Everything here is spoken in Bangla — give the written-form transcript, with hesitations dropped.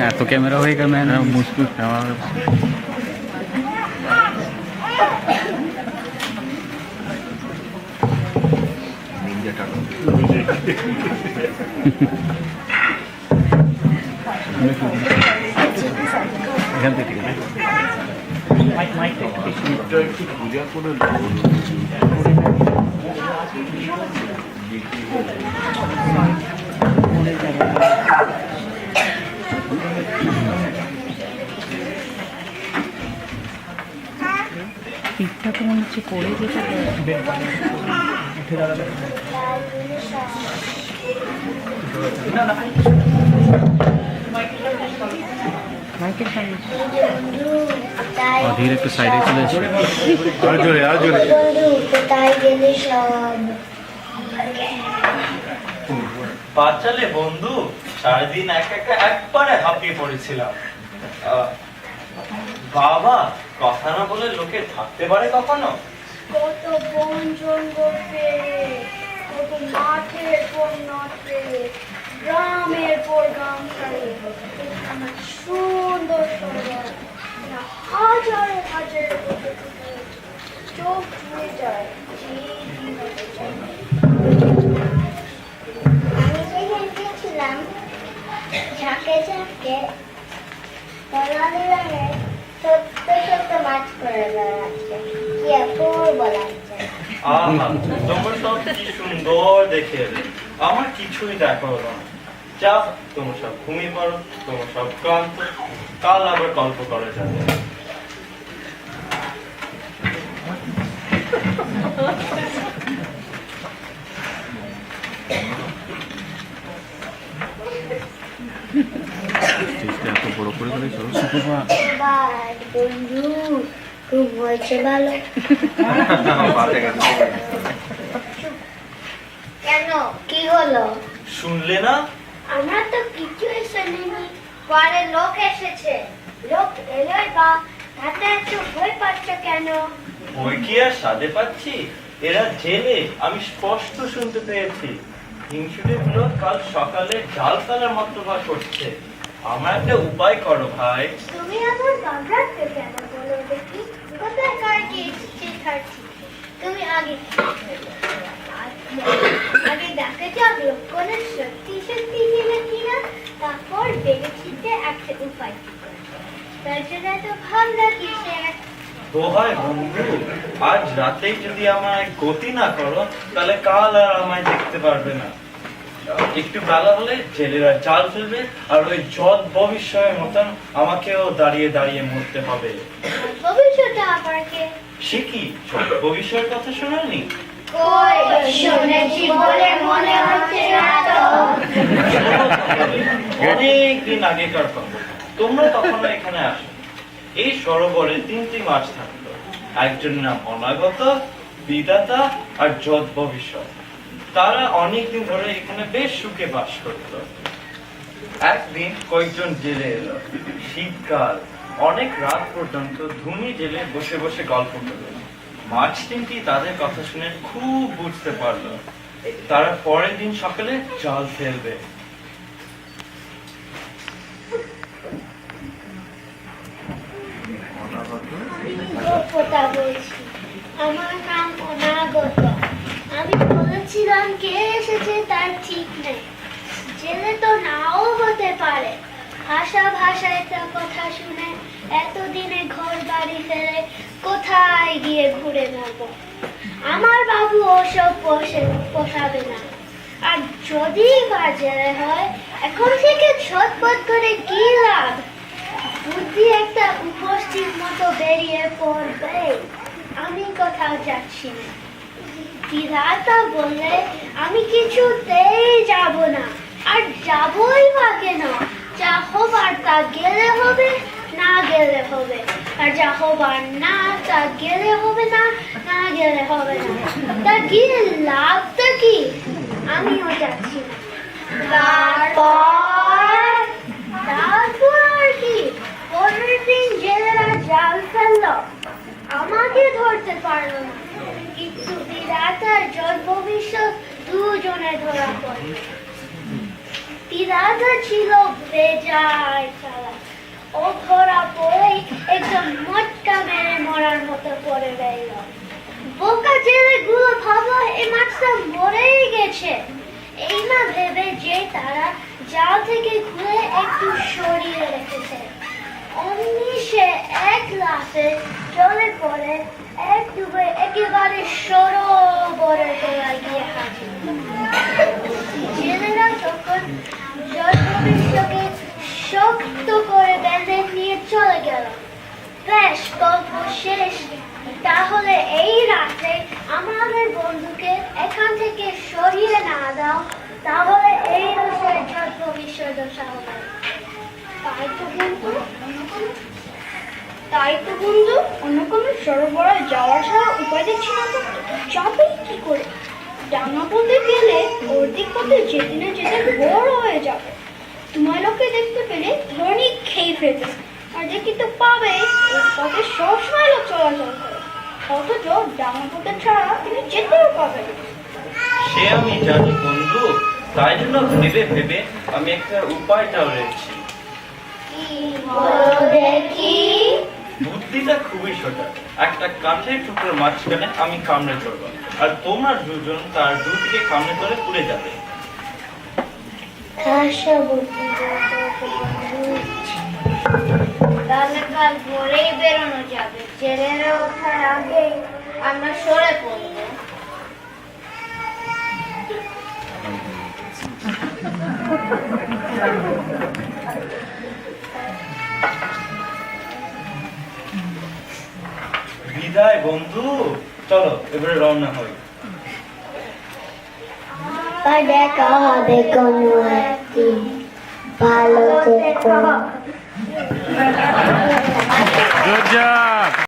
এত ক্যামেরা হয়ে গেল মুশকিল আমার এখান থেকে একটু পূজা করে পিঠটা তো মনে হচ্ছে করে যেতে উঠে দাঁড়াবে ধীরে একটু সাইডে চলে এসে বাচ্চালে বন্ধু সারাদিন একবারে হাঁপিয়ে পড়েছিলাম। বাবা কথা না বলে লোকে থাকতে পারে কখনো? কত বন জঙ্গল পেয়ে, কত মাঠের পর মাঠ পেয়ে, গ্রামের পর গ্রাম ছাড়িয়ে আমার সুন্দর সুন্দর হাজারে হাজারে চোখ ধুয়ে যায়। আমি যেখানে গেছিলাম ঝাঁকে ঝাঁকে সোনালি রঙের ছোট্ট ছোট্ট মাছ করে বেড়াচ্ছে, কি অপূর্ব লাগছে। তোমরা সব কি সুন্দর দেখে এলে, আমার কিছুই দেখা হলো না। যা তোমরা সব ঘুমিয়ে পড়ো, তোমরা সব ক্লান্ত, কাল আবার গল্প করা যাবে। এত বড় করে বন্ধু খুব হয়েছে ভালো। কেন কি হলো শুনলে না? আমরা তো কিছুই শুনিনি, পরে লোক এসেছে। লোক এলোই বা তাতে এত ভয় পাচ্ছ কেন? ওই কি আর সাথে পাচ্ছি, এরা জেলে, আমি স্পষ্ট শুনতে পেয়েছি। হিংসুটিগুলো কাল সকালে জাল ফেলার মতবাদ করছে। আমার একটা উপায় করো ভাই। তুমি আমার বাবরাকে কেন বলো দেখি? কোথায় কার কি শিখাচ্ছি? তুমি আগে দেখে যাও লোকনে সত্যি সত্যি ছিল কিনা, তারপর দেখেছিতে একটা উপায় তার জন্য তো ভাবনা কিসে। দোহাই বন্ধু, আজ রাতেই যদি আমায় গতি না করো তাহলে কাল আর আমায় দেখতে পারবে না। একটু বেলা হলে জেলেরা জাল ফেলবে, আর ওই জট ভবিষ্যতের মতন আমাকেও দাঁড়িয়ে দাঁড়িয়ে মরতে হবে। ভবিষ্যৎটা আবার কে? সে কি ভবিষ্যতের কথা শোনানি? শুনেছি বলে মনে হচ্ছে না তো। অনেকদিন আগেকার কথা, তোমরা তখন এখানে আসো। এই সরোবরে তিনটি মাছ থাকতো, একজন নাম অনাগত, বিধাতা আর জট ভবিষ্যৎ। তারা অনেকদিন ধরে এখানে বেশ সুখে বাস করত। একদিন কয়েকজন জেলে এলো। শীতকাল, অনেক রাত পর্যন্ত ধুনি জেলে বসে বসে গল্প করলো। মাছ তিনটি তাদের কথা শুনে খুব বুঝতে পারলো। তারা পরের দিন সকালে জাল ফেলবে। আমার নাম অনাগত। আমি বলেছিলাম কে এসেছে তার ঠিক নেই। জেলে তো নাও হতে পারে। ভাষা ভাষায় একটা কথা শুনে এতদিনে ঘর বাড়ি ফেলে কোথায় গিয়ে ঘুরে নেব? আমার বাবু ওসব পোষাবে না। আর যদি বা জেলে হয়, এখন থেকে ছটপট করে কি লাভ? বুদ্ধি একটা উপস্থিত মতো বেরিয়ে পড়বে। আমি কোথাও যাচ্ছি না। বিধাতা বললে আমি কিছুতেই যাব না। আর যাবই বা কেন? যা হবার তা গেলে হবে, না গেলে হবে। আর যা হবার না তা গেলে হবে না, না গেলে হবে না। তা গিয়ে লাভটা কি? আমিও যাচ্ছি না। তারপর আর কি? পরের দিন জেলেরা জাল ফেললো, আমাকে ধরতে পারলো না। পেছনে ধরা পড়ে। বিধাতা ছিল বেজায় চালাক। ও ধরা পড়েই একদম মটকা মেরে মরার মতো পড়ে রইল। বোকা জেলেগুলো ভাবলো এই মাছটা মরেই গেছে। এই না ভেবে যে তারা জাল থেকে খুলে একটু সরিয়ে রেখেছে, অমনি সে এক লাফে জলে পড়ে এক ডুবে একেবারে সরোবরের তলায় গিয়ে হাজির। জেলেরা তখন জলভবিষ্যকে শক্ত করে বেঁধে নিয়ে চলে গেল। বেশ, গল্প শেষ। তাহলে এই রাতে আমাদের বন্ধুকে এখান থেকে সরিয়ে না দাও, তাহলে এই দশায় জলভবিষ্যৎ দশা হবে। তাই তো বন্ধু, অন্য কোনো সরোবরে যাওয়ার ছাড়া উপায় দেখছি না তো। যাবেই কি করে? ডাঙা বলতে গেলে ওর দিক পথে যেতে না যেতে বড় হয়ে যাবে। তোমার লোককে দেখতে পেলে ধরনি খেয়ে ফেলবে, আর দেখি তো পাবে ওর পথে সবসময় লোক চলাচল করে, অথচ ডাঙা পথে ছাড়া তিনি যেতেও পাবে না। সে আমি জানি বন্ধু, তাই জন্য ভেবে ভেবে আমি একটা উপায়টাও রেখেছি। দেখি। বুদ্ধিটা খুবই সোজা। একটা কাঠের টুকরোর মাঝখানে আমি কামড়ে ধরবো, আর তোমরা দুজন তার দুদিকে কামড়ে ধরে পুড়ে যাবে। তাহলে কাল ভোরেই বেরোনো যাবে। জেলেরা ওঠার আগে আমরা সরে পড়বো। বিদায় বন্ধু, চলো এবারে রওনা হই। তাই দেখা হবে কোনো একদিন। ভালো থেকো। Good job!